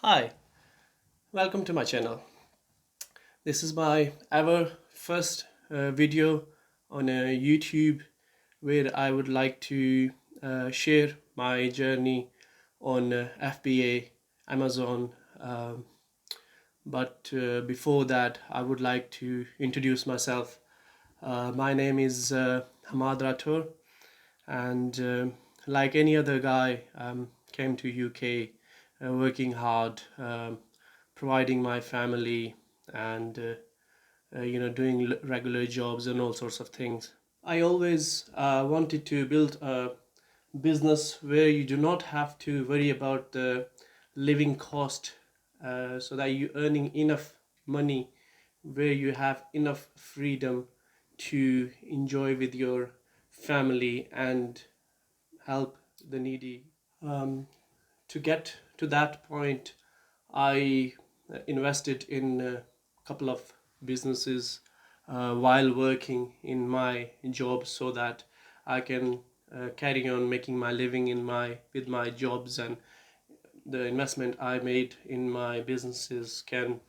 Hi, welcome to my channel. This is my ever first video on YouTube where I would like to share my journey on FBA, Amazon. But before that, I would like to introduce myself. My name is Hammad, and like any other guy, came to UK, working hard, providing my family, and doing regular jobs and all sorts of things. I always wanted to build a business where you do not have to worry about the living cost, so that you earning enough money, where you have enough freedom to enjoy with your family and help the needy. Um, to get to that point, I invested in a couple of businesses while working in my job so that I can carry on making my living in my with my jobs, and the investment I made in my businesses can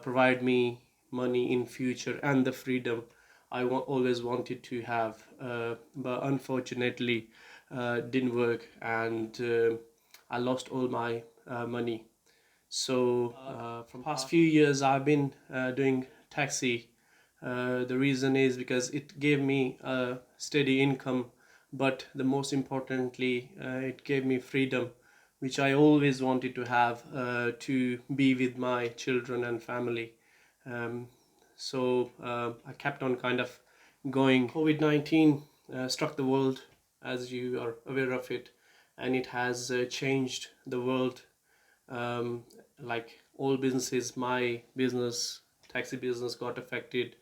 provide me money in future and the freedom always wanted to have, but unfortunately didn't work, and I lost all my money. So from past few years, I've been doing taxi. The reason is because it gave me a steady income, but the most importantly, it gave me freedom, which I always wanted to have, to be with my children and family. Um, so I kept on kind of going. COVID-19 struck the world, as you are aware of it, and it has changed the world. um, like all businesses, my business, taxi business, got affected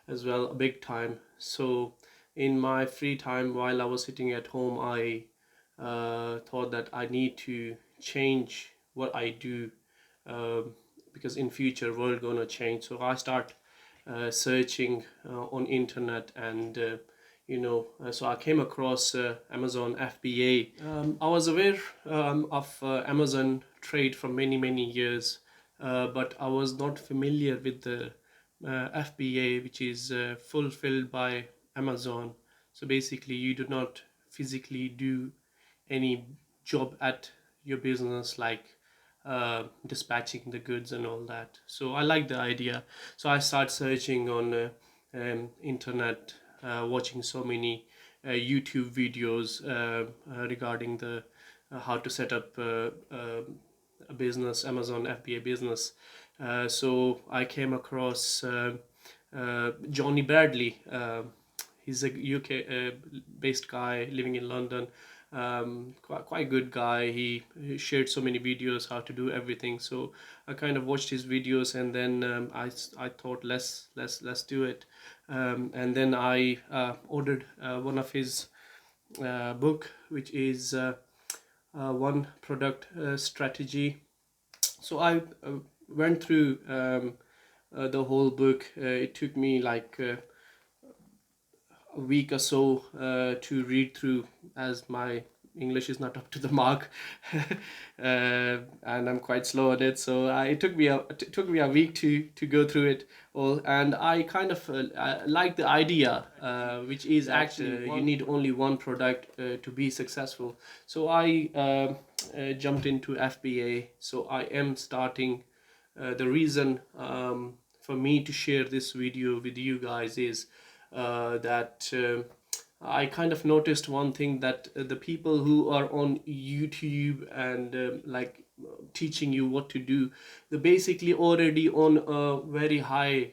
as well, a big time. So in my free time while I was sitting at home, I thought that I need to change what I do, um, because in future world gonna change. So I start searching on internet, and so I came across Amazon FBA. I was aware of Amazon trade for many years, but I was not familiar with the FBA, which is fulfilled by Amazon. So basically, you do not physically do any job at your business, like dispatching the goods and all that. So I like the idea. So I start searching on internet, watching so many YouTube videos regarding the how to set up a business, Amazon FBA business. So I came across Johnny Bradley. He's a UK based guy living in London. Quite good guy. He shared so many videos how to do everything. So I kind of watched his videos, and then I thought let's do it. And then I ordered one of his book, which is one product strategy. So I went through the whole book. It took me like a week or so to read through, as my English is not up to the mark, and I'm quite slow at it. So it took me a week to go through it all, and I kind of like the idea, which is actually you need only one product to be successful. So I jumped into FBA. So I am starting. The reason for me to share this video with you guys is that I kind of noticed one thing, that the people who are on YouTube and like teaching you what to do, they're basically already on a very high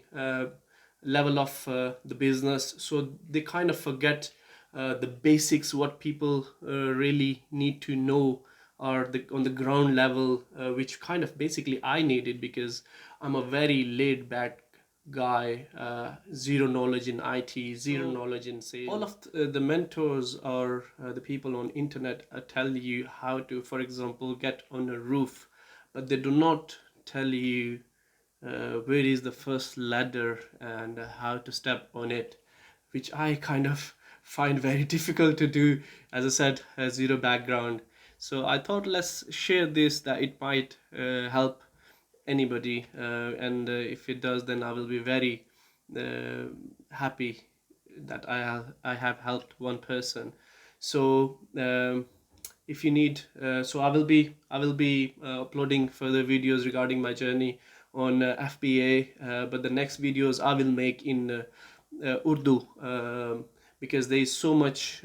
level of the business. So they kind of forget the basics, what people really need to know, or on the ground level, which kind of basically I needed, because I'm a very laid back guy, zero knowledge in IT, zero knowledge in sales. All of the mentors or the people on internet tell you how to, for example, get on a roof, but they do not tell you where is the first ladder and how to step on it, which I kind of find very difficult to do. As I said, zero background. So I thought let's share this, that it might help anybody, and if it does, then I will be very uh, happy that I have helped one person. So if you need, so I will be uploading further videos regarding my journey on FBA, but the next videos I will make in Urdu, because there is so much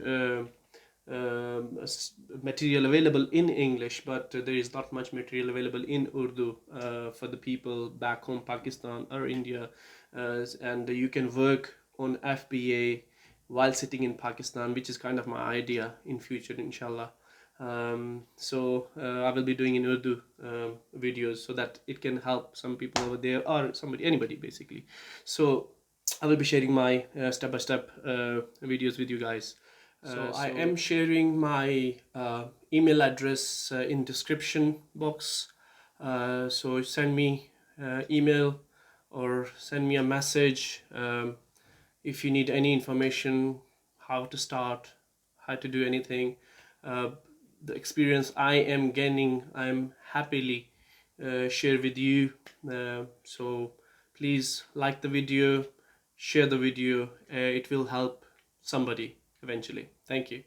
material available in English, but there is not much material available in Urdu for the people back home, Pakistan or India, and you can work on FBA while sitting in Pakistan, which is kind of my idea in future, inshallah. So I will be doing in Urdu videos so that it can help some people over there or somebody, anybody basically. So I will be sharing my step-by-step videos with you guys. So I am sharing my email address in description box. So send me email or send me a message if you need any information, how to start, how to do anything. Uh, the experience I am gaining, I'm happily share with you. So please like the video, share the video. It will help somebody eventually. Thank you.